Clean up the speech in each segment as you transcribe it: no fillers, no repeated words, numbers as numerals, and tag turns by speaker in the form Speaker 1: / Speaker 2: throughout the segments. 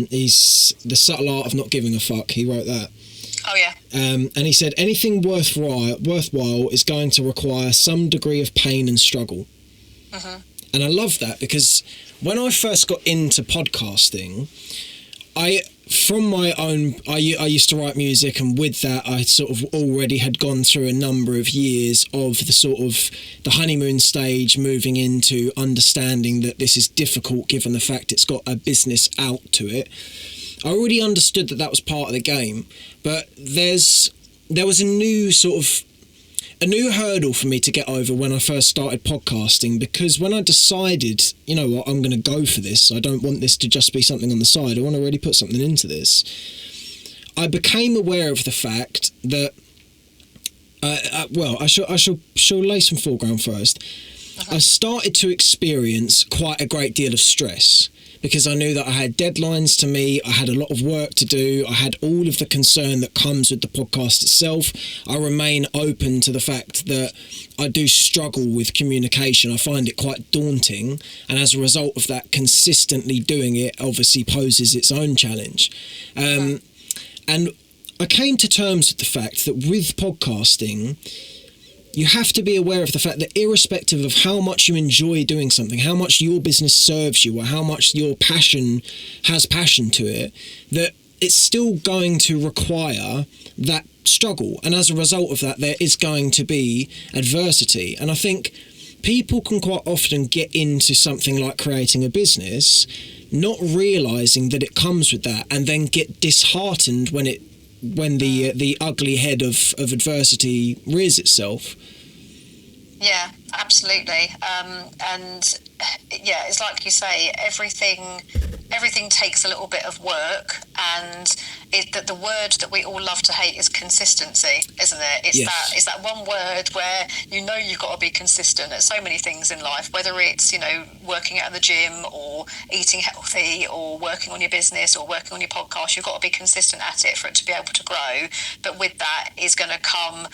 Speaker 1: He's The Subtle Art of Not Giving a Fuck. He wrote that.
Speaker 2: Oh, yeah.
Speaker 1: And he said, anything worthwhile is going to require some degree of pain and struggle.
Speaker 2: Mm-hmm.
Speaker 1: And I love that, because when I first got into podcasting, I used to write music, and with that I sort of already had gone through a number of years of the sort of the honeymoon stage, moving into understanding that this is difficult given the fact it's got a business out to it. I already understood that was part of the game, but there was a new hurdle for me to get over when I first started podcasting, because when I decided, you know what, I'm going to go for this, I don't want this to just be something on the side, I want to really put something into this, I became aware of the fact that, I shall lay some foreground first. I started to experience quite a great deal of stress, because I knew that I had deadlines to meet, I had a lot of work to do, I had all of the concern that comes with the podcast itself. I remain open to the fact that I do struggle with communication. I find it quite daunting, and as a result of that, consistently doing it obviously poses its own challenge. And I came to terms with the fact that with podcasting, you have to be aware of the fact that irrespective of how much you enjoy doing something, how much your business serves you, or how much your passion has passion to it, that it's still going to require that struggle. And as a result of that, there is going to be adversity. And I think people can quite often get into something like creating a business, not realising that it comes with that, and then get disheartened when the ugly head of adversity rears itself.
Speaker 2: Yeah, absolutely. And yeah, it's like you say, everything takes a little bit of work, and that the word that we all love to hate is consistency, isn't it? It's that one word where you've got to be consistent at so many things in life, whether it's working out at the gym or eating healthy or working on your business or working on your podcast. You've got to be consistent at it for it to be able to grow. But with that is going to come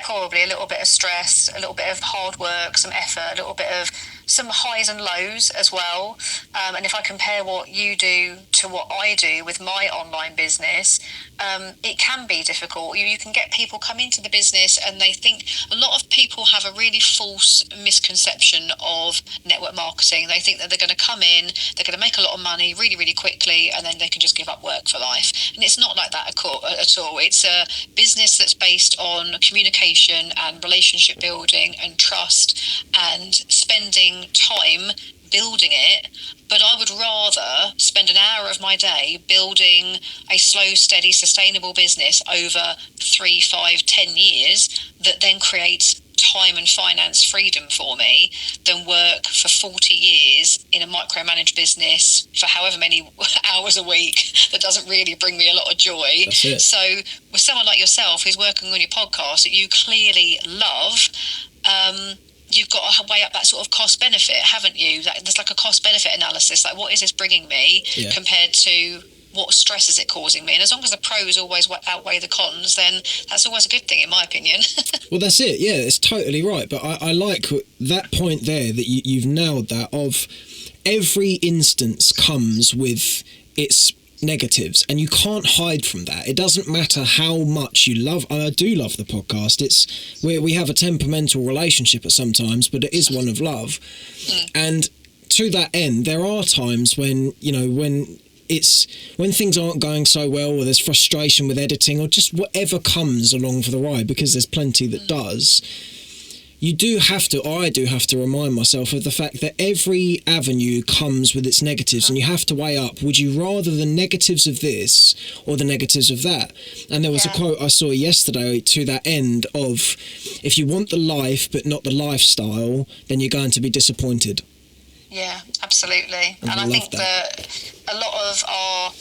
Speaker 2: probably a little bit of stress, a little bit of hard work, some effort, a little bit of some highs and lows as well. And if I compare what you do to what I do with my online business, it can be difficult. You can get people come into the business and they think, a lot of people have a really false misconception of network marketing. They think that they're going to come in, they're going to make a lot of money really, really quickly, and then they can just give up work for life. And it's not like that at all. It's a business that's based on communication and relationship building and trust and spending time building it. But I would rather spend an hour of my day building a slow, steady, sustainable business over 3, 5, 10 years that then creates time and finance freedom for me than work for 40 years in a micromanaged business for however many hours a week that doesn't really bring me a lot of joy. So with someone like yourself who's working on your podcast that you clearly love, you've got to weigh up that sort of cost benefit, haven't you? There's like a cost benefit analysis, like what is this bringing me compared to what stress is it causing me? And as long as the pros always outweigh the cons, then that's always a good thing, in my opinion.
Speaker 1: Well, that's it. Yeah, it's totally right. But I like that point there, that you've nailed that, of every instance comes with its negatives, and you can't hide from that. It doesn't matter how much you love. I do love the podcast. It's where we have a temperamental relationship at sometimes, but it is one of love. And to that end, there are times when when things aren't going so well, or there's frustration with editing, or just whatever comes along for the ride, because there's plenty that does. I do have to remind myself of the fact that every avenue comes with its negatives, and you have to weigh up, would you rather the negatives of this or the negatives of that? And there was a quote I saw yesterday to that end of, if you want the life but not the lifestyle, then you're going to be disappointed.
Speaker 2: Yeah, absolutely. And I think that a lot of our,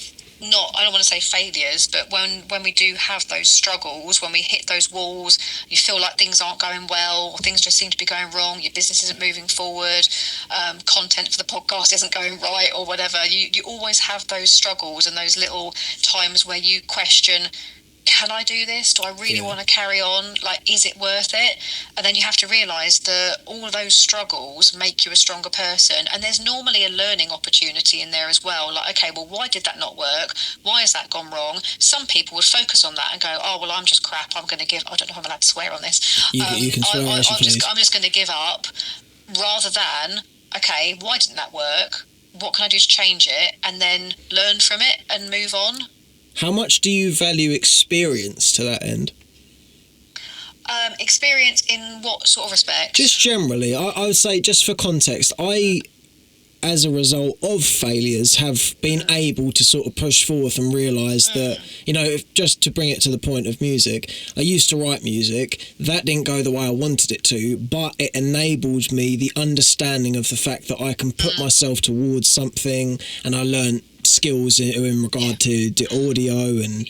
Speaker 2: I don't want to say failures, but when we do have those struggles, when we hit those walls, you feel like things aren't going well, or things just seem to be going wrong, your business isn't moving forward, content for the podcast isn't going right, or whatever, you always have those struggles and those little times where you question, can I do this? Do I really
Speaker 1: Yeah.
Speaker 2: want to carry on? Like, is it worth it? And then you have to realise that all of those struggles make you a stronger person. And there's normally a learning opportunity in there as well. Like, okay, well, why did that not work? Why has that gone wrong? Some people would focus on that and go, oh, well, I'm just crap. I'm going to give, I don't know if I'm allowed to swear on this.
Speaker 1: You can swear,
Speaker 2: I'm
Speaker 1: please.
Speaker 2: just going to give up, rather than, okay, why didn't that work? What can I do to change it? And then learn from it and move on.
Speaker 1: How much do you value experience to that end?
Speaker 2: Experience in what sort of respect?
Speaker 1: Just generally, I would say, just for context, I, as a result of failures, have been able to sort of push forward and realise that, you know, just to bring it to the point of music, I used to write music. That didn't go the way I wanted it to, but it enabled me the understanding of the fact that I can put myself towards something, and I learned skills in regard to audio and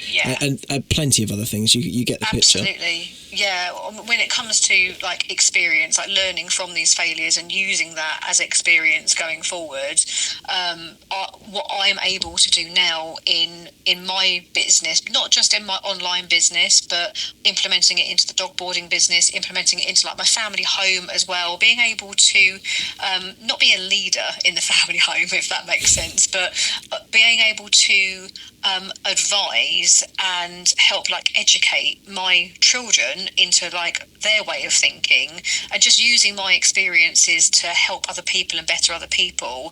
Speaker 1: plenty of other things. You get the picture.
Speaker 2: Absolutely. Yeah, when it comes to like experience, like learning from these failures and using that as experience going forward, what I'm able to do now in my business, not just in my online business, but implementing it into the dog boarding business, implementing it into like my family home as well, being able to not be a leader in the family home, if that makes sense, but being able to advise and help like educate my children into like their way of thinking, and just using my experiences to help other people and better other people.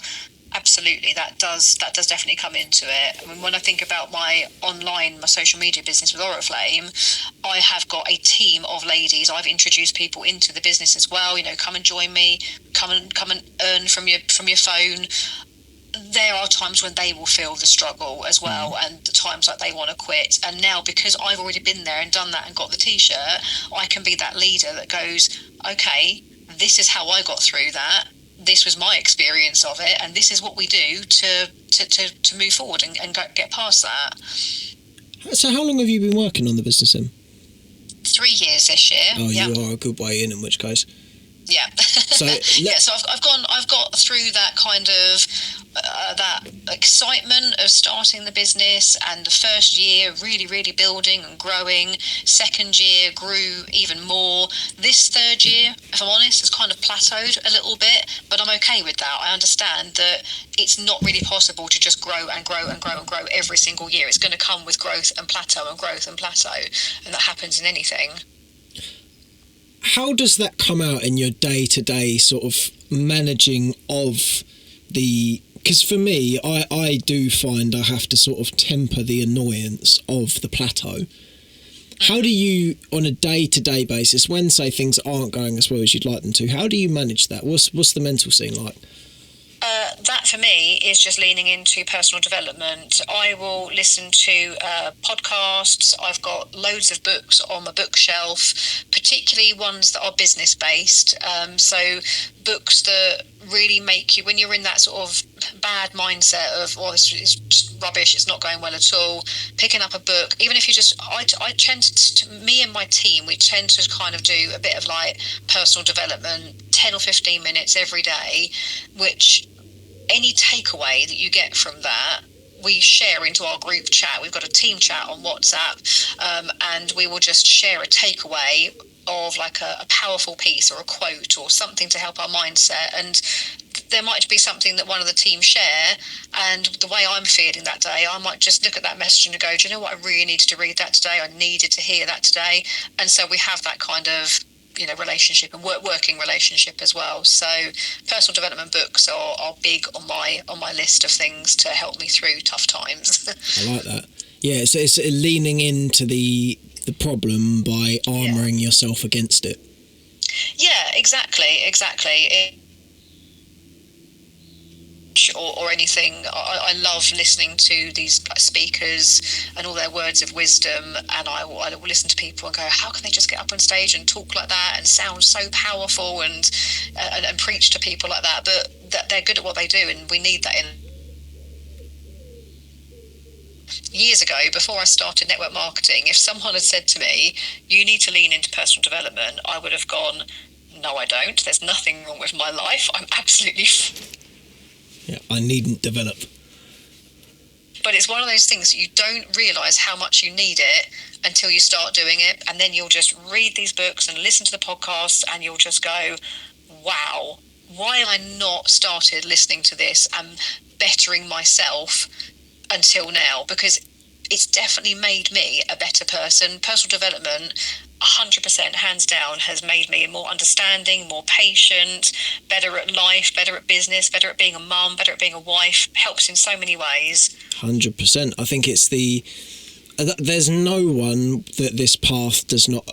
Speaker 2: Absolutely, that does definitely come into it. I mean, when I think about my social media business with Oriflame, I have got a team of ladies. I've introduced people into the business as well. You know, come and join me, come and earn from your phone. There are times when they will feel the struggle as well, and the times like they want to quit. And now, because I've already been there and done that and got the t-shirt, I can be that leader that goes, okay, this is how I got through that. This was my experience of it, and this is what we do to move forward and get past that.
Speaker 1: So how long have you been working on the business then?
Speaker 2: 3 years this year.
Speaker 1: Oh, yep. You are a good way in which case.
Speaker 2: Yeah. So so I've got through that kind of that excitement of starting the business, and the first year really building and growing. Second year grew even more. This third year, if I'm honest, has kind of plateaued a little bit, but I'm okay with that. I understand that it's not really possible to just grow and grow and grow and grow every single year. It's going to come with growth and plateau and growth and plateau, and that happens in anything.
Speaker 1: How does that come out in your day-to-day sort of managing of the... Because for me, I do find I have to sort of temper the annoyance of the plateau. How do you, on a day-to-day basis, when, say, things aren't going as well as you'd like them to, how do you manage that? What's the mental scene like?
Speaker 2: That for me is just leaning into personal development. I will listen to podcasts. I've got loads of books on my bookshelf, particularly ones that are business based. So books that really make you, when you're in that sort of bad mindset of, oh, this is just rubbish, it's not going well at all, picking up a book, even if you just, I tend to, me and my team, we tend to kind of do a bit of like personal development, 10 or 15 minutes every day, which any takeaway that you get from that, we share into our group chat. We've got a team chat on WhatsApp, and we will just share a takeaway of like a powerful piece or a quote or something to help our mindset. And there might be something that one of the team share, and the way I'm feeling that day, I might just look at that message and go, do you know what, I really needed to read that today, I needed to hear that today. And so we have that kind of, you know, relationship and working relationship as well. So personal development books are big on my list of things to help me through tough times. I
Speaker 1: like that. Yeah, so it's leaning into the problem by armouring yourself against it.
Speaker 2: Yeah, exactly. Or anything. I love listening to these speakers and all their words of wisdom, and I will listen to people and go, how can they just get up on stage and talk like that and sound so powerful and preach to people like that? But that they're good at what they do, and we need that in. Years ago, before I started network marketing, if someone had said to me, you need to lean into personal development, I would have gone, no, I don't. There's nothing wrong with my life. I'm absolutely...
Speaker 1: Yeah, I needn't develop.
Speaker 2: But it's one of those things that you don't realise how much you need it until you start doing it. And then you'll just read these books and listen to the podcasts and you'll just go, wow, why have I not started listening to this and bettering myself until now? Because it's definitely made me a better person. Personal development, 100%, hands down, has made me more understanding, more patient, better at life, better at business, better at being a mum, better at being a wife. Helps in so many ways.
Speaker 1: 100%. I think it's there's no one that this path does not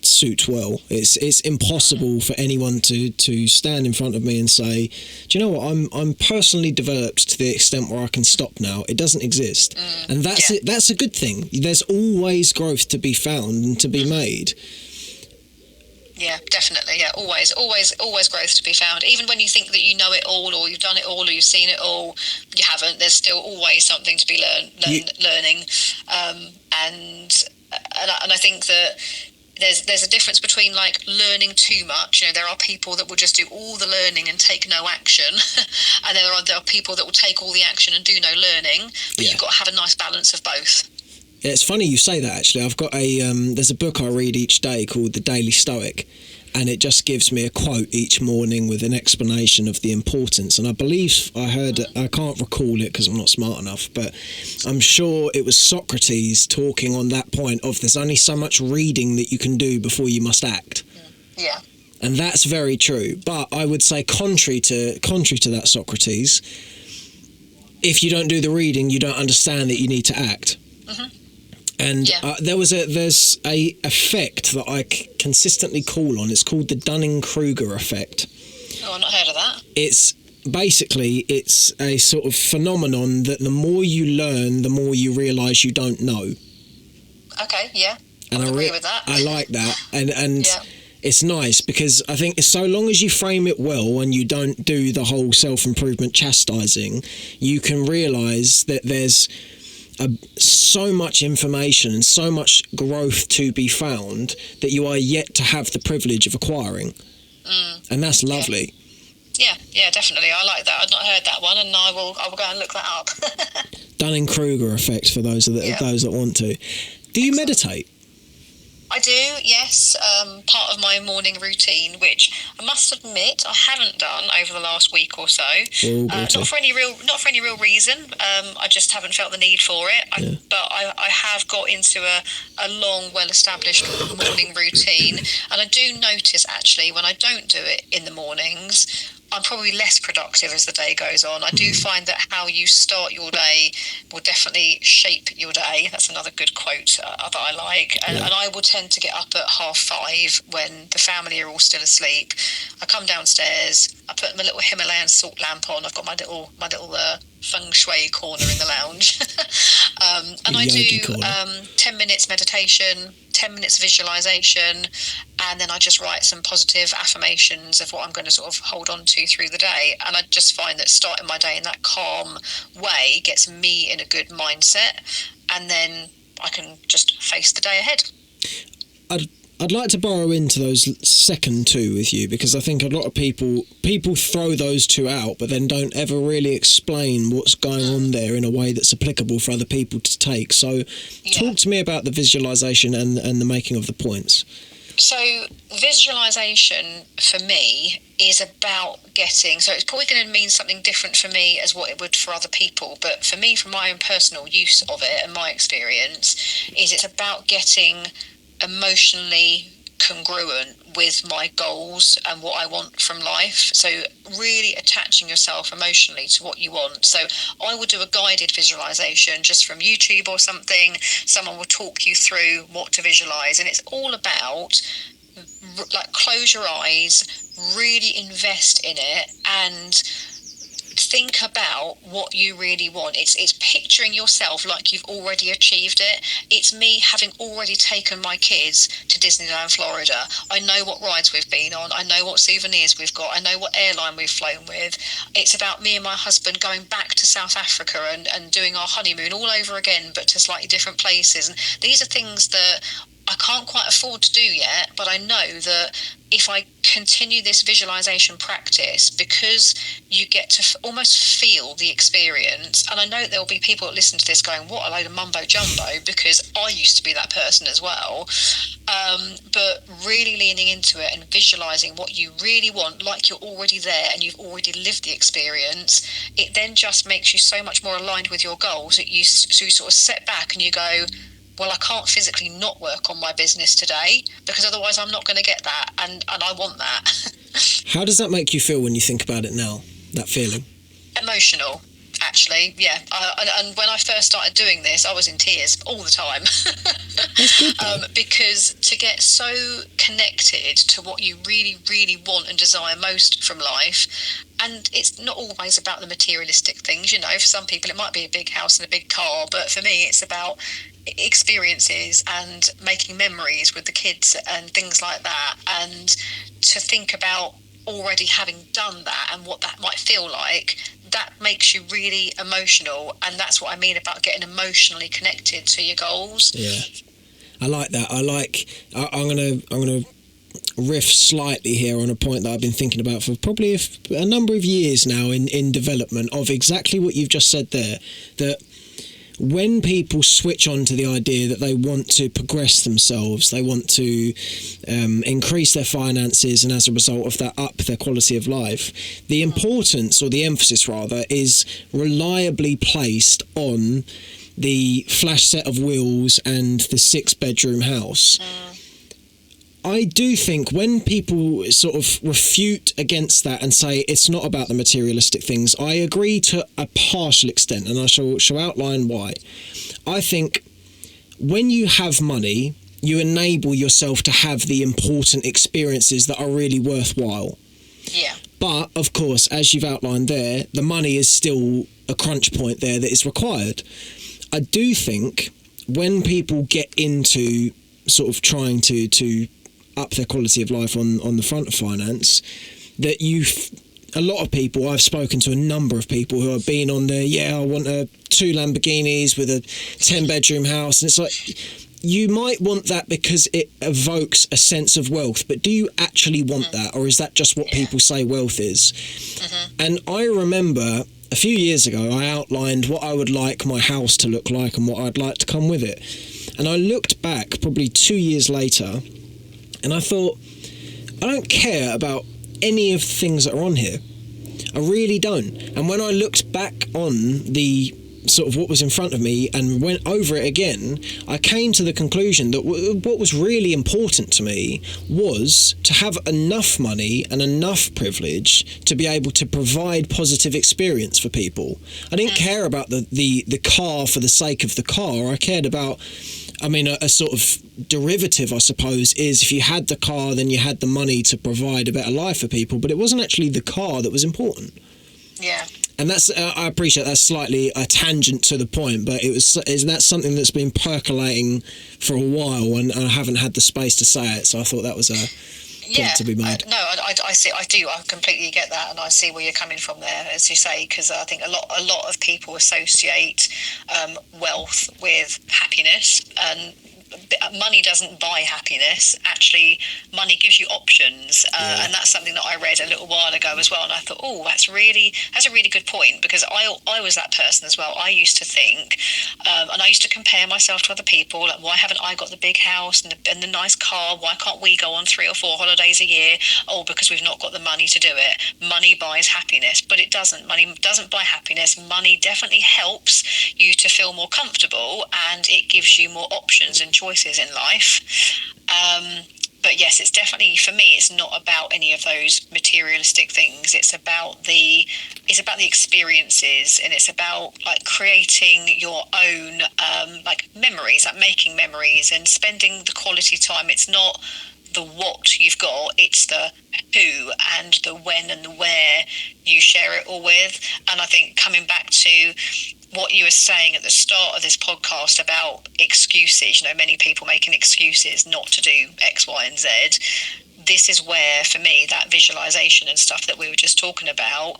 Speaker 1: suit well. It's impossible for anyone to stand in front of me and say, do you know what, I'm personally developed to the extent where I can stop now. It doesn't exist. And that's it. That's a good thing. There's always growth to be found and to be made.
Speaker 2: Yeah, definitely. Yeah, always growth to be found. Even when you think that you know it all, or you've done it all, or you've seen it all, you haven't. There's still always something to be learning. And I think that there's a difference between like learning too much. You know, there are people that will just do all the learning and take no action, and there are people that will take all the action and do no learning. But you've got to have a nice balance of both.
Speaker 1: Yeah, it's funny you say that, actually. I've got there's a book I read each day called The Daily Stoic, and it just gives me a quote each morning with an explanation of the importance. And I believe I heard, I can't recall it because I'm not smart enough, but I'm sure it was Socrates talking on that point of there's only so much reading that you can do before you must act.
Speaker 2: Yeah.
Speaker 1: And that's very true. But I would say contrary to that Socrates, if you don't do the reading, you don't understand that you need to act. Mm-hmm. And there's a effect that I consistently call on. It's called the Dunning-Krueger Effect.
Speaker 2: Oh, I've not heard of that.
Speaker 1: It's a sort of phenomenon that the more you learn, the more you realise you don't know.
Speaker 2: Okay, yeah.
Speaker 1: And I
Speaker 2: agree with that.
Speaker 1: I like that. And it's nice because I think so long as you frame it well and you don't do the whole self-improvement chastising, you can realise that there's so much information and so much growth to be found that you are yet to have the privilege of acquiring. And that's lovely.
Speaker 2: Yeah, definitely. I like that. I've not heard that one, and I will go and look that up.
Speaker 1: Dunning-Krueger Effect for those that want to. Do you meditate?
Speaker 2: I do, yes. Part of my morning routine, which I must admit I haven't done over the last week or so. Not for any real reason. I just haven't felt the need for it. But I have got into a long, well-established morning routine, and I do notice actually when I don't do it in the mornings, I'm probably less productive as the day goes on. I do find that how you start your day will definitely shape your day. That's another good quote that I like. And I will tend to get up at 5:30 when the family are all still asleep. I come downstairs, I put my little Himalayan salt lamp on. I've got my little feng shui corner in the lounge. And I do 10 minutes meditation, 10 minutes visualization, and then I just write some positive affirmations of what I'm going to sort of hold on to through the day. And I just find that starting my day in that calm way gets me in a good mindset, and then I can just face the day ahead.
Speaker 1: I'd like to borrow into those second two with you, because I think a lot of people throw those two out but then don't ever really explain what's going on there in a way that's applicable for other people to take. So talk to me about the visualization and the making of the points.
Speaker 2: So visualization for me is about so it's probably going to mean something different for me as what it would for other people, but for me, from my own personal use of it and my experience, is it's about getting emotionally congruent with my goals and what I want from life. So really attaching yourself emotionally to what you want. So I will do a guided visualization just from YouTube or something. Someone will talk you through what to visualize, and it's all about like close your eyes, really invest in it, and think about what you really want. It's picturing yourself like you've already achieved it. It's me having already taken my kids to Disneyland, Florida. I know what rides we've been on. I know what souvenirs we've got. I know what airline we've flown with. It's about me and my husband going back to South Africa and doing our honeymoon all over again, but to slightly different places. And these are things that I can't quite afford to do yet, but I know that if I continue this visualization practice, because you get to almost feel the experience, and I know there'll be people that listen to this going, what a load of mumbo jumbo, because I used to be that person as well. But really leaning into it and visualizing what you really want, like you're already there and you've already lived the experience, it then just makes you so much more aligned with your goals that you sort of set back and you go, well, I can't physically not work on my business today, because otherwise I'm not going to get that, and I want that.
Speaker 1: How does that make you feel when you think about it now, that feeling?
Speaker 2: Emotional, actually, yeah. And when I first started doing this, I was in tears all the time.
Speaker 1: That's good,
Speaker 2: because to get so connected to what you really, really want and desire most from life, and it's not always about the materialistic things, you know. For some people it might be a big house and a big car, but for me it's about experiences and making memories with the kids and things like that, and to think about already having done that and what that might feel like, that makes you really emotional. And that's what I mean about getting emotionally connected to your goals.
Speaker 1: Yeah, I like that. I'm gonna riff slightly here on a point that I've been thinking about for probably a number of years now in development, of exactly what you've just said there, that when people switch on to the idea that they want to progress themselves, they want to increase their finances, and as a result of that up their quality of life, the importance, or the emphasis rather, is reliably placed on the flash set of wheels and the 6-bedroom house. I do think when people sort of refute against that and say it's not about the materialistic things, I agree to a partial extent, and I shall outline why. I think when you have money, you enable yourself to have the important experiences that are really worthwhile.
Speaker 2: Yeah.
Speaker 1: But, of course, as you've outlined there, the money is still a crunch point there that is required. I do think when people get into sort of trying to up their quality of life on the front of finance, that a lot of people, I've spoken to a number of people who have been on I want 2 Lamborghinis with a 10-bedroom house, and it's like, you might want that because it evokes a sense of wealth, but do you actually want that, or is that just what people say wealth is? And I remember a few years ago I outlined what I would like my house to look like and what I'd like to come with it, and I looked back probably 2 years later and I thought, I don't care about any of the things that are on here. I really don't. And when I looked back on the sort of what was in front of me and went over it again, I came to the conclusion that what was really important to me was to have enough money and enough privilege to be able to provide positive experience for people. I didn't care about the car for the sake of the car. I cared about, a sort of derivative, I suppose, is if you had the car, then you had the money to provide a better life for people, but it wasn't actually the car that was important.
Speaker 2: Yeah.
Speaker 1: And that's, I appreciate that's slightly a tangent to the point, but that's something that's been percolating for a while, and I haven't had the space to say it, so I thought that was a point to be made.
Speaker 2: I completely get that, and I see where you're coming from there, as you say, because I think a lot of people associate wealth with happiness, and money doesn't buy happiness. Actually, money gives you options, and that's something that I read a little while ago as well. And I thought, that's a really good point, because I was that person as well. I used to think, and I used to compare myself to other people. Like, why haven't I got the big house and the nice car? Why can't we go on 3 or 4 holidays a year? Oh, because we've not got the money to do it. Money buys happiness, but it doesn't. Money doesn't buy happiness. Money definitely helps you to feel more comfortable, and it gives you more options and choices in life. But yes, it's definitely, for me, it's not about any of those materialistic things. It's about the experiences, and it's about like creating your own like memories, like making memories and spending the quality time. It's not the what you've got, it's the who and the when and the where you share it all with. And I think coming back to what you were saying at the start of this podcast about excuses, many people making excuses not to do X, Y, and Z. This is where, for me, that visualization and stuff that we were just talking about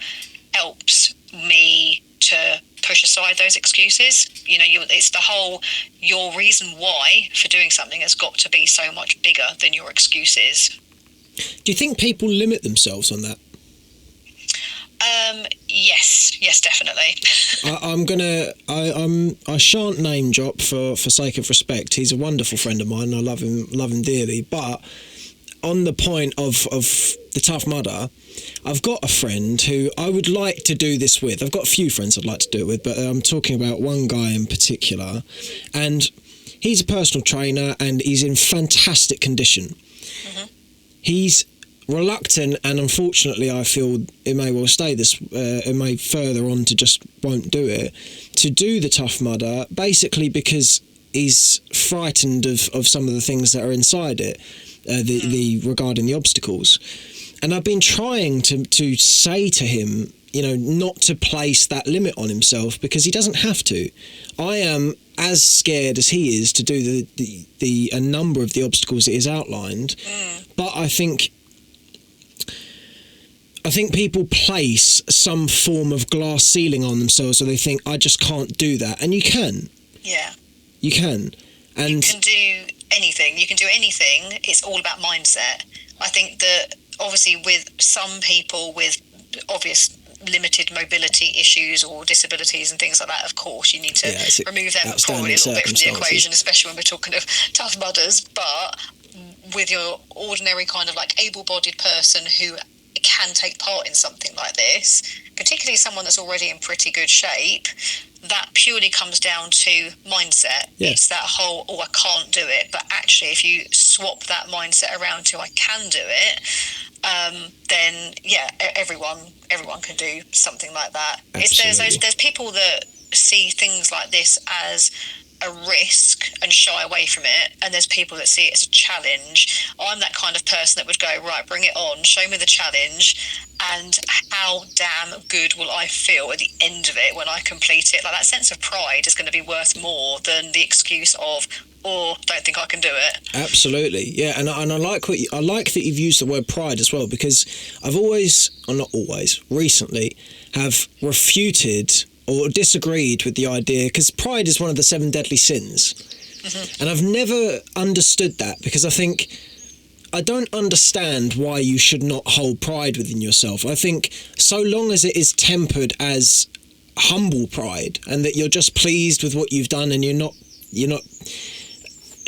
Speaker 2: helps me to push aside those excuses. It's the whole, your reason why for doing something has got to be so much bigger than your excuses.
Speaker 1: Do you think people limit themselves on that?
Speaker 2: Yes, definitely.
Speaker 1: I shan't name drop for sake of respect. He's a wonderful friend of mine. I love him dearly. But on the point of the Tough Mudder, I've got a friend who I would like to do this with. I've got a few friends I'd like to do it with, but I'm talking about one guy in particular, and he's a personal trainer and he's in fantastic condition. Mm-hmm. He's reluctant, and unfortunately I feel it may well stay this, it may further on to just won't do it, to do the Tough Mudder, basically because he's frightened of some of the things that are inside it, the regarding the obstacles. And I've been trying to say to him, not to place that limit on himself, because he doesn't have to. I am as scared as he is to do a number of the obstacles that is outlined, but I think people place some form of glass ceiling on themselves, so they think, I just can't do that. And you can. Yeah. You can. And
Speaker 2: you can do anything. You can do anything. It's all about mindset. I think that obviously with some people with obvious limited mobility issues or disabilities and things like that, of course, you need to remove them probably a little bit from the equation, especially when we're talking of Tough Mudders. But with your ordinary kind of like able-bodied person who can take part in something like this, particularly someone that's already in pretty good shape, that purely comes down to mindset. Yeah. It's that whole, I can't do it, but actually if you swap that mindset around to I can do it, then everyone can do something like that. There's people that see things like this as a risk and shy away from it, and there's people that see it as a challenge. I'm that kind of person that would go, right, bring it on, show me the challenge, and how damn good will I feel at the end of it when I complete it. Like, that sense of pride is going to be worth more than the excuse of, don't think I can do it.
Speaker 1: Absolutely, yeah. And I like I like that you've used the word pride as well, because I've recently have refuted or disagreed with the idea, because pride is one of the 7 deadly sins. Mm-hmm. And I've never understood that, because I don't understand why you should not hold pride within yourself. I think so long as it is tempered as humble pride, and that you're just pleased with what you've done and you're not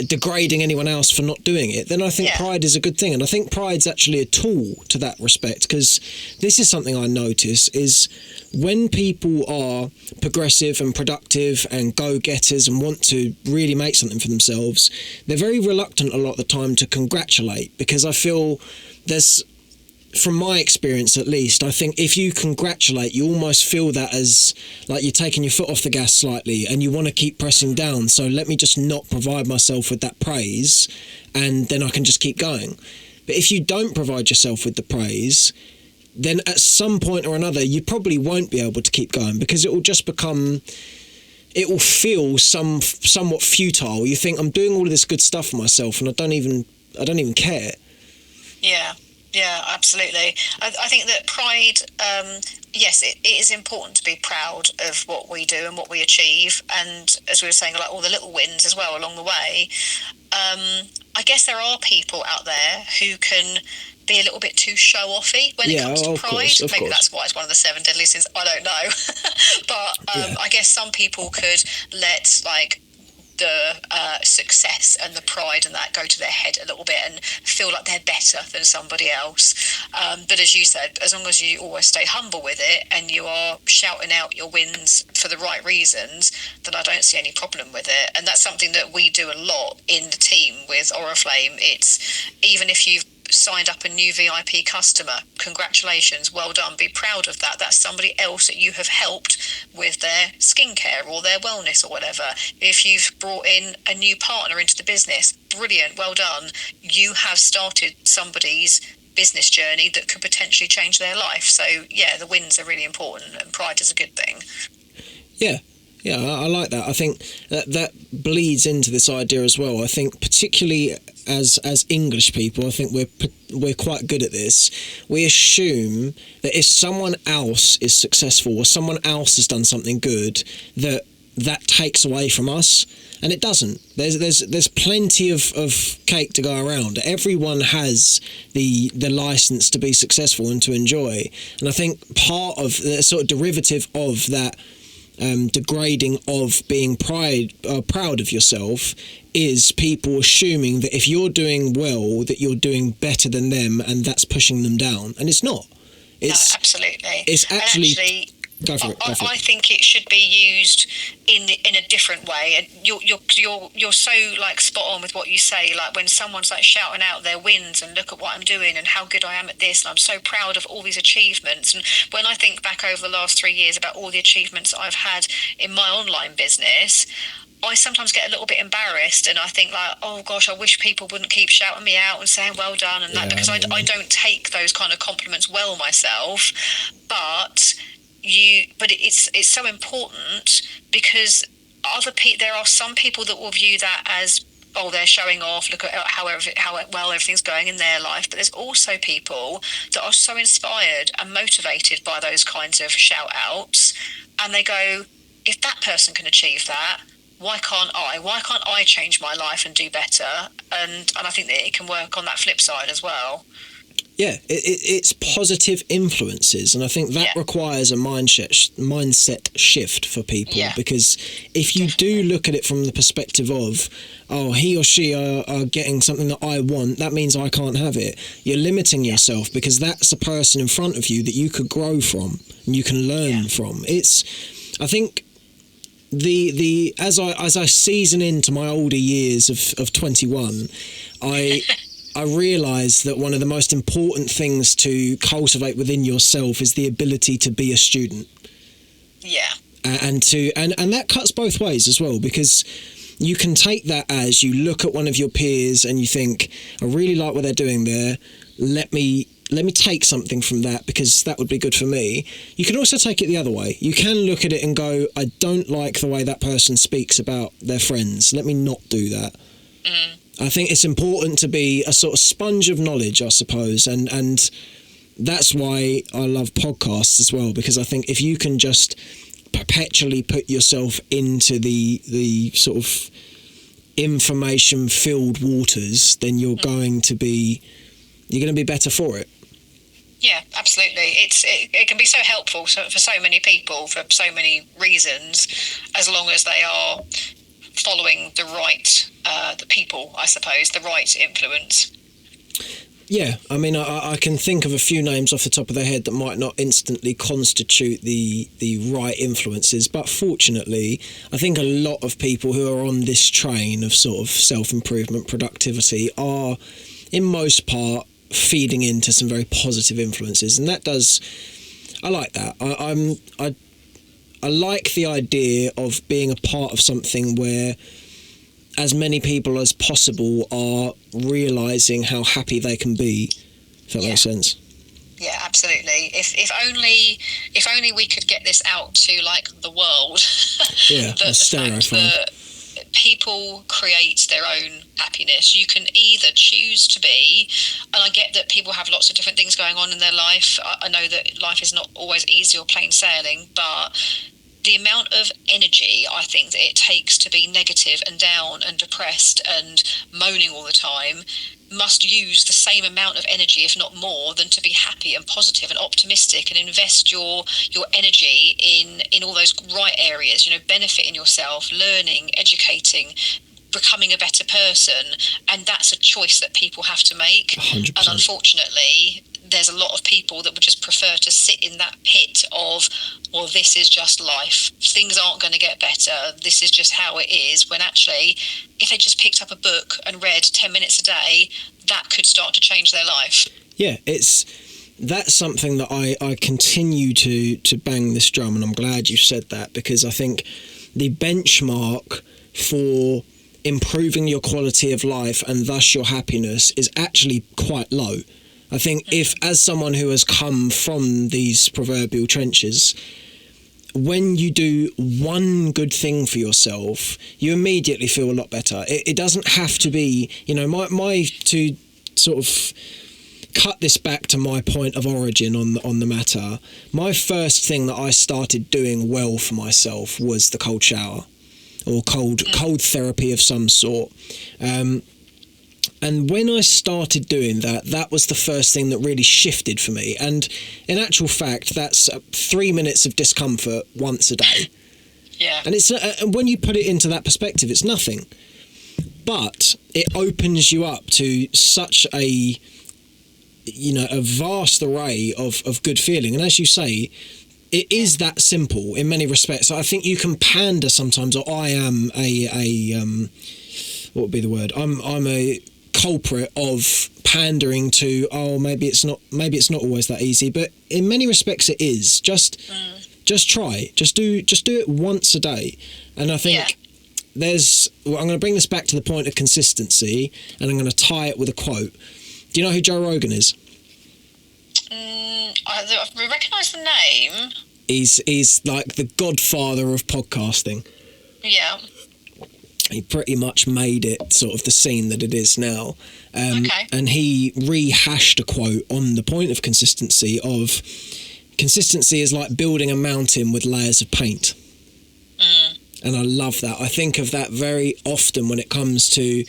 Speaker 1: degrading anyone else for not doing it, then I think pride is a good thing. And I think pride's actually a tool to that respect, because this is something I notice is when people are progressive and productive and go-getters and want to really make something for themselves, they're very reluctant a lot of the time to congratulate, because I feel there's, from my experience at least, I think if you congratulate, you almost feel that as like you're taking your foot off the gas slightly and you want to keep pressing down. So let me just not provide myself with that praise, and then I can just keep going. But if you don't provide yourself with the praise, then at some point or another, you probably won't be able to keep going, because it will just become, it will feel somewhat futile. You think, I'm doing all of this good stuff for myself and I don't even care.
Speaker 2: Yeah, absolutely. I think that pride, yes, it is important to be proud of what we do and what we achieve. And as we were saying, like all the little wins as well along the way. I guess there are people out there who can be a little bit too show-offy when it comes to pride. Maybe that's why it's one of the 7 deadly sins. I don't know. But I guess some people could let like the success and the pride and that go to their head a little bit and feel like they're better than somebody else. But as you said, as long as you always stay humble with it and you are shouting out your wins for the right reasons, then I don't see any problem with it. And that's something that we do a lot in the team with Oriflame. It's even if you've signed up a new VIP customer, congratulations, well done, be proud of that. That's somebody else that you have helped with their skincare or their wellness or whatever. If you've brought in a new partner into the business, brilliant, well done. You have started somebody's business journey that could potentially change their life. So yeah, the wins are really important and pride is a good thing. Yeah, I like that. I think that bleeds into this idea as well. I think particularly
Speaker 1: as English people, I think we're quite good at this. We assume that if someone else is successful or someone else has done something good, that takes away from us, and it doesn't. There's plenty of cake to go around. Everyone has the license to be successful and to enjoy, and I think part of the sort of derivative of that degrading of being proud of yourself is people assuming that if you're doing well, that you're doing better than them, and that's pushing them down, and it's not.
Speaker 2: No, absolutely.
Speaker 1: It's actually. Go for it.
Speaker 2: I think it should be used in a different way. And you're so like spot on with what you say. Like when someone's like shouting out their wins and look at what I'm doing and how good I am at this, and I'm so proud of all these achievements. And when I think back over the last 3 years about all the achievements I've had in my online business, I sometimes get a little bit embarrassed, and I think like, oh gosh, I wish people wouldn't keep shouting me out and saying well done and that, because I don't take those kind of compliments well myself. But it's so important, because there are some people that will view that as, oh, they're showing off, look at how well everything's going in their life. But there's also people that are so inspired and motivated by those kinds of shout outs, and they go, if that person can achieve that, why can't I? Why can't I change my life and do better? And I think that it can work on that flip side as well.
Speaker 1: Yeah, it's positive influences, and I think that requires a mindset shift for people, because if you do look at it from the perspective of, oh, he or she are getting something that I want, that means I can't have it, you're limiting yourself, because that's a person in front of you that you could grow from and you can learn from. I think as I season into my older years of 21, I realise that one of the most important things to cultivate within yourself is the ability to be a student.
Speaker 2: Yeah.
Speaker 1: And that cuts both ways as well, because you can take that as you look at one of your peers and you think, I really like what they're doing there. Let me take something from that, because that would be good for me. You can also take it the other way. You can look at it and go, I don't like the way that person speaks about their friends. Let me not do that. Mm. I think it's important to be a sort of sponge of knowledge, I suppose, and that's why I love podcasts as well, because I think if you can just perpetually put yourself into the sort of information-filled waters, then you're going to be better for it.
Speaker 2: Yeah, absolutely. It can be so helpful for so many people for so many reasons, as long as they are following the right the people, I suppose, the right influence.
Speaker 1: Yeah, I mean, I can think of a few names off the top of their head that might not instantly constitute the right influences, but fortunately, I think a lot of people who are on this train of sort of self-improvement, productivity, are, in most part, feeding into some very positive influences, and that does. I like that. I like the idea of being a part of something where as many people as possible are realising how happy they can be, if that makes sense.
Speaker 2: Yeah, absolutely. If only we could get this out to like the world.
Speaker 1: Yeah, the fact that
Speaker 2: people create their own happiness. You can either choose to be, and I get that people have lots of different things going on in their life. I know that life is not always easy or plain sailing, but the amount of energy I think that it takes to be negative and down and depressed and moaning all the time must use the same amount of energy, if not more, than to be happy and positive and optimistic and invest your energy in all those right areas, benefiting yourself, learning, educating, becoming a better person. And that's a choice that people have to make.
Speaker 1: 100%.
Speaker 2: And unfortunately, there's a lot of people that would just prefer to sit in that pit of, well, this is just life. Things aren't going to get better. This is just how it is. When actually, if they just picked up a book and read 10 minutes a day, that could start to change their life. Yeah,
Speaker 1: that's something that I continue to bang this drum, and I'm glad you said that, because I think the benchmark for improving your quality of life and thus your happiness is actually quite low. I think if, as someone who has come from these proverbial trenches, when you do one good thing for yourself, you immediately feel a lot better. It doesn't have to be, my to sort of cut this back to my point of origin on the matter. My first thing that I started doing well for myself was the cold shower, or cold therapy of some sort. And when I started doing that, that was the first thing that really shifted for me. And in actual fact, that's 3 minutes of discomfort once a day.
Speaker 2: Yeah.
Speaker 1: And it's when you put it into that perspective, it's nothing. But it opens you up to such a vast array of good feeling. And as you say, it is that simple in many respects. I think you can pander sometimes, or I am what would be the word? I'm a culprit of pandering to, maybe it's not always that easy, but in many respects it is. Just try, just do it once a day. And I think I'm going to bring this back to the point of consistency, and I'm going to tie it with a quote. Do you know who Joe Rogan is?
Speaker 2: I recognise the name.
Speaker 1: He's like the godfather of podcasting.
Speaker 2: Yeah.
Speaker 1: He pretty much made it sort of the scene that it is now.
Speaker 2: Okay.
Speaker 1: And he rehashed a quote on the point of consistency is like building a mountain with layers of paint. And I love that. I think of that very often when it comes to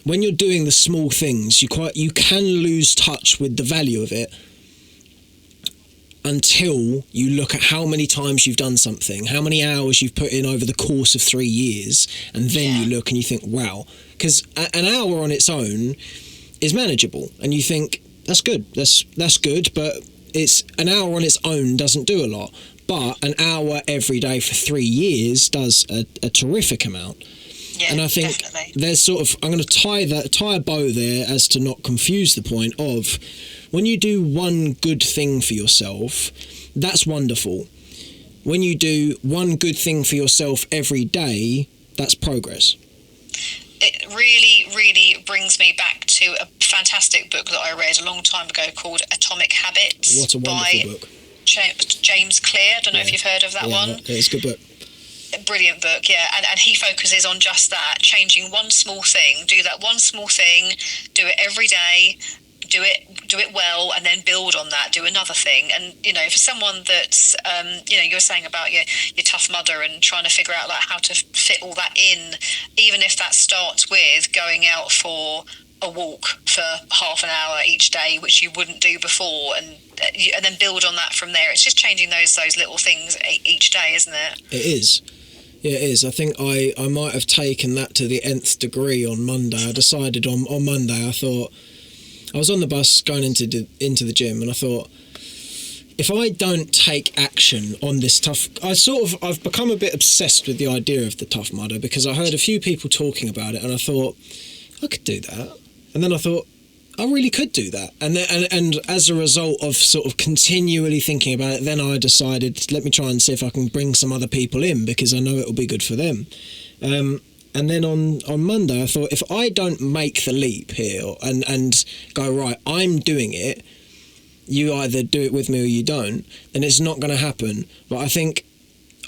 Speaker 1: when you're doing the small things, you can lose touch with the value of it until you look at how many times you've done something, how many hours you've put in over the course of 3 years, and then you look and you think, wow. Because an hour on its own is manageable, and you think, that's good, that's good, but it's an hour on its own doesn't do a lot. But an hour every day for 3 years does a terrific amount.
Speaker 2: Yeah,
Speaker 1: and I think
Speaker 2: definitely.
Speaker 1: There's sort of, I'm going to tie a bow there as to not confuse the point of, when you do one good thing for yourself, that's wonderful. When you do one good thing for yourself every day, that's progress.
Speaker 2: It really, really brings me back to a fantastic book that I read a long time ago called Atomic Habits.
Speaker 1: What a wonderful book.
Speaker 2: James Clear. I don't know if you've heard of that one.
Speaker 1: Yeah, it's a good book.
Speaker 2: A brilliant book, yeah. And he focuses on just that, changing one small thing. Do that one small thing, do it every day, do it well, and then build on that, do another thing. And for someone that's you were saying about your tough mudder and trying to figure out like how to fit all that in, even if that starts with going out for a walk for half an hour each day, which you wouldn't do before, and then build on that from there. It's just changing those little things each day, isn't it?
Speaker 1: It is. Yeah, it is. I think I might have taken that to the nth degree on Monday. I decided on Monday, I thought, I was on the bus going into the gym, and I thought, if I don't take action on this I've become a bit obsessed with the idea of the Tough Mudder, because I heard a few people talking about it, and I thought, I could do that. And then I thought, I really could do that. And as a result of sort of continually thinking about it, then I decided, let me try and see if I can bring some other people in, because I know it'll be good for them. And then on Monday, I thought, if I don't make the leap here and go, right, I'm doing it, you either do it with me or you don't, then it's not going to happen. But I think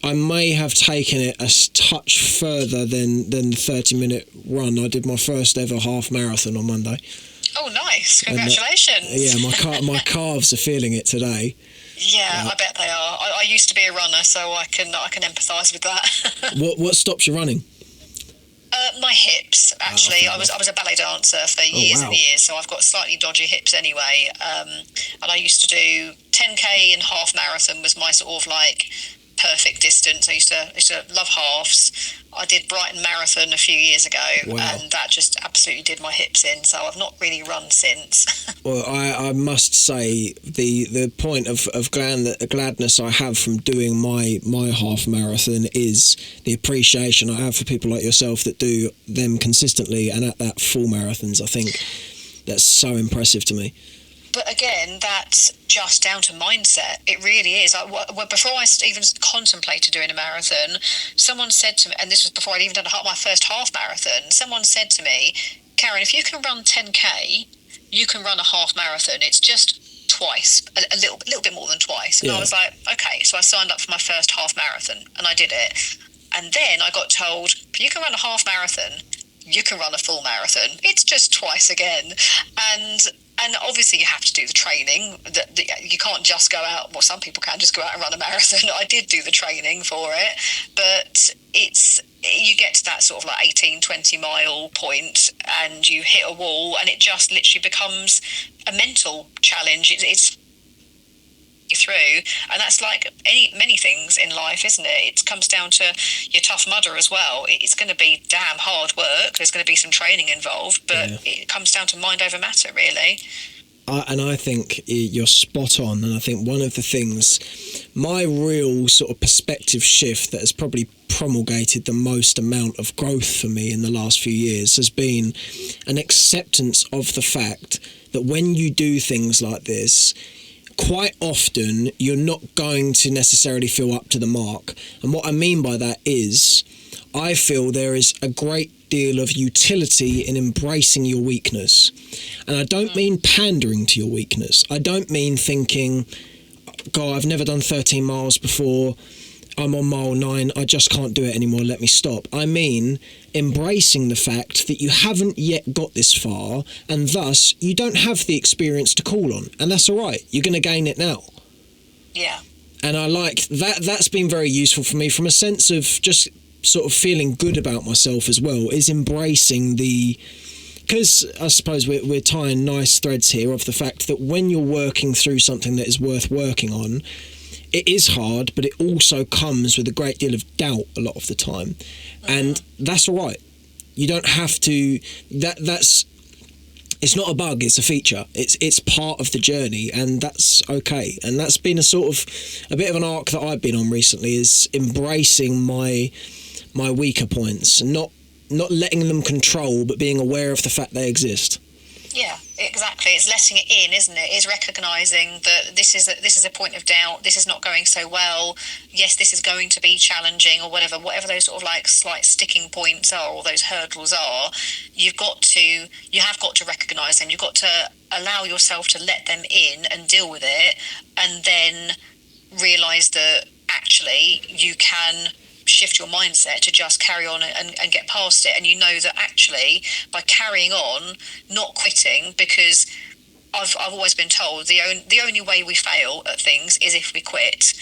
Speaker 1: I may have taken it a touch further than the 30-minute run. I did my first ever half marathon on Monday.
Speaker 2: Oh, nice. Congratulations.
Speaker 1: My calves are feeling it today.
Speaker 2: Yeah, I bet they are. I used to be a runner, so I can empathise with that.
Speaker 1: What stops you running?
Speaker 2: My hips, actually. I was a ballet dancer for years and years, so I've got slightly dodgy hips anyway. And I used to do 10k and half marathon was my sort of like perfect distance. I used to love halves. I did Brighton Marathon a few years ago, and that just absolutely did my hips in. So I've not really run since.
Speaker 1: Well, I must say the point of gladness I have from doing my half marathon is the appreciation I have for people like yourself that do them consistently and at that full marathons. I think that's so impressive to me.
Speaker 2: But again, that's just down to mindset. It really is. Before I even contemplated doing a marathon, someone said to me, and this was before I'd even done my first half marathon, someone said to me, Karen, if you can run 10k, you can run a half marathon. It's just twice, a little bit more than twice. And
Speaker 1: Yeah.
Speaker 2: I was like, okay. So I signed up for my first half marathon and I did it. And then I got told, you can run a half marathon, you can run a full marathon. It's just twice again. And obviously you have to do the training. You can't just go out, well, some people can just go out and run a marathon. I did do the training for it, but you get to that sort of like 18, 20 mile point and you hit a wall and it just literally becomes a mental challenge. It's through, and that's like many things in life, isn't it? It comes down to your Tough Mudder as well. It's going to be damn hard work. There's going to be some training involved, but it comes down to mind over matter, really.
Speaker 1: And I think you're spot on. And I think one of the things, my real sort of perspective shift that has probably promulgated the most amount of growth for me in the last few years has been an acceptance of the fact that when you do things like this, quite often you're not going to necessarily feel up to the mark. And what I mean by that is, I feel there is a great deal of utility in embracing your weakness. And I don't mean pandering to your weakness. I don't mean thinking, God, I've never done 13 miles before, I'm on mile 9, I just can't do it anymore, let me stop. I mean embracing the fact that you haven't yet got this far, and thus you don't have the experience to call on, and that's all right. You're going to gain it now.
Speaker 2: Yeah.
Speaker 1: And I like that. That's been very useful for me from a sense of just sort of feeling good about myself as well, is embracing because I suppose we're tying nice threads here of the fact that when you're working through something that is worth working on, it is hard, but it also comes with a great deal of doubt a lot of the time. And that's all right. You don't have to, it's not a bug, it's a feature. It's part of the journey, and that's okay. And that's been a bit of an arc that I've been on recently, is embracing my weaker points, not letting them control, but being aware of the fact they exist.
Speaker 2: Yeah, exactly. It's letting it in, isn't it? It's recognising that this is a point of doubt. This is not going so well. Yes, this is going to be challenging, or whatever those sort of like slight sticking points are, or those hurdles are. You have got to recognise them. You've got to allow yourself to let them in and deal with it, and then realise that actually you can shift your mindset to just carry on and get past it. And you know that actually by carrying on, not quitting, because I've always been told the only way we fail at things is if we quit.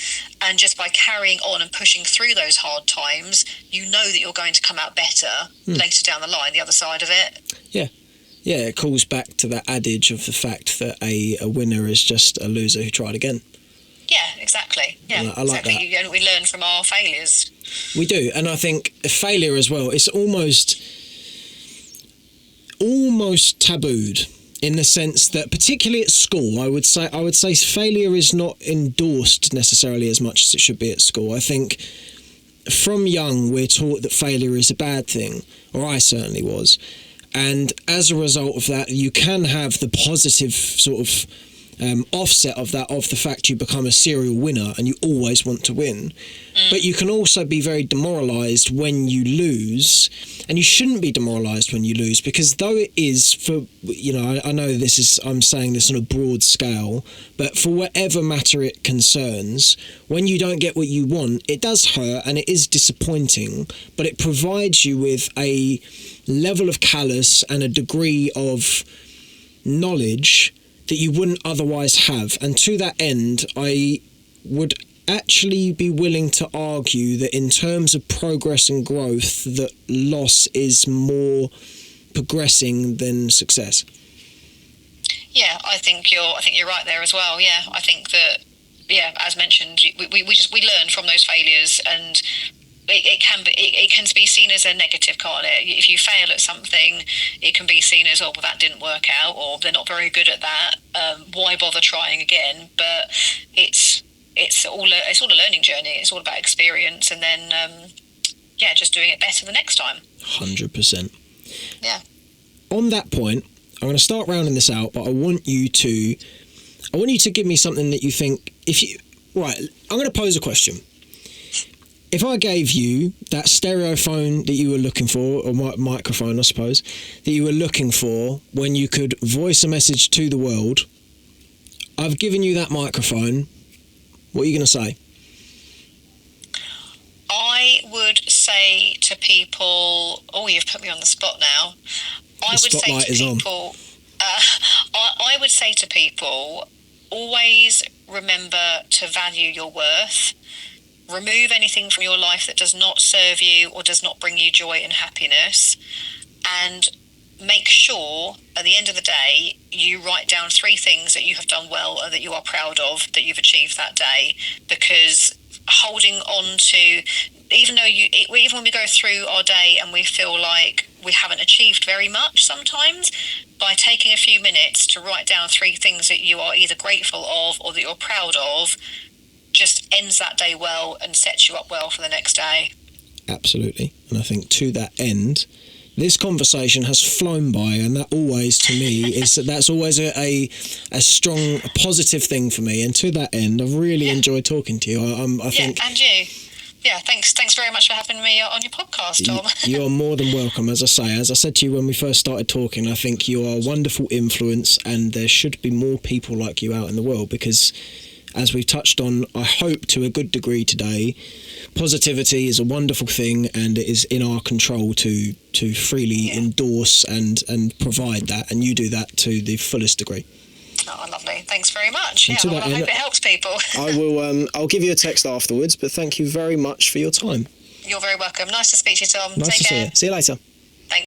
Speaker 2: And just by carrying on and pushing through those hard times, you know that you're going to come out better later down the line, the other side of it. Yeah,
Speaker 1: it calls back to that adage of the fact that a winner is just a loser who tried again.
Speaker 2: Yeah, exactly. Yeah,
Speaker 1: I like
Speaker 2: exactly.
Speaker 1: that.
Speaker 2: We learn from our failures.
Speaker 1: We do, and I think failure as well, it's almost tabooed, in the sense that, particularly at school, I would say failure is not endorsed necessarily as much as it should be at school. I think from young we're taught that failure is a bad thing, or I certainly was, and as a result of that you can have the positive sort of offset of that, of the fact you become a serial winner and you always want to win. But you can also be very demoralised when you lose, and you shouldn't be demoralised when you lose, because though it is for, I know I'm saying this on a broad scale, but for whatever matter it concerns, when you don't get what you want, it does hurt and it is disappointing, but it provides you with a level of callous and a degree of knowledge that you wouldn't otherwise have. And to that end, I would actually be willing to argue that in terms of progress and growth, that loss is more progressing than success. Yeah,
Speaker 2: I think you're right there as well. Yeah, I think that, as mentioned, we learn from those failures, and it can be seen as a negative, can't it? If you fail at something, it can be seen as, well, that didn't work out, or they're not very good at that. Why bother trying again? But it's all a learning journey. It's all about experience, and then just doing it better the next time.
Speaker 1: 100%.
Speaker 2: Yeah.
Speaker 1: On that point, I'm going to start rounding this out, but I want you to give me something that you think, I'm going to pose a question. If I gave you that stereo phone that you were looking for, or microphone, I suppose, that you were looking for when you could voice a message to the world I've given you that microphone. What are you going to say?
Speaker 2: I would say to people, oh, you've put me on the spot now. I would say to people, always remember to value your worth. Remove anything from your life that does not serve you or does not bring you joy and happiness. And make sure at the end of the day, you write down 3 things that you have done well or that you are proud of that you've achieved that day. Because holding on to, even when we go through our day and we feel like we haven't achieved very much sometimes, by taking a few minutes to write down 3 things that you are either grateful of or that you're proud of, just ends that day well and sets you up well for the next day.
Speaker 1: Absolutely. And I think to that end, this conversation has flown by, and that always, to me, that's always a strong, positive thing for me. And to that end, I've really enjoyed talking to you. I think,
Speaker 2: and you. Yeah, thanks very much for having me on your podcast, Tom.
Speaker 1: You are more than welcome. As I said to you when we first started talking, I think you are a wonderful influence, and there should be more people like you out in the world, because as we've touched on, I hope to a good degree today, positivity is a wonderful thing, and it is in our control to freely endorse and provide that, and you do that to the fullest degree.
Speaker 2: Oh, lovely. Thanks very much. I hope it helps people.
Speaker 1: I will. I'll give you a text afterwards, but thank you very much for your time.
Speaker 2: You're very welcome. Nice to speak to you, Tom.
Speaker 1: Nice to see you. See you later.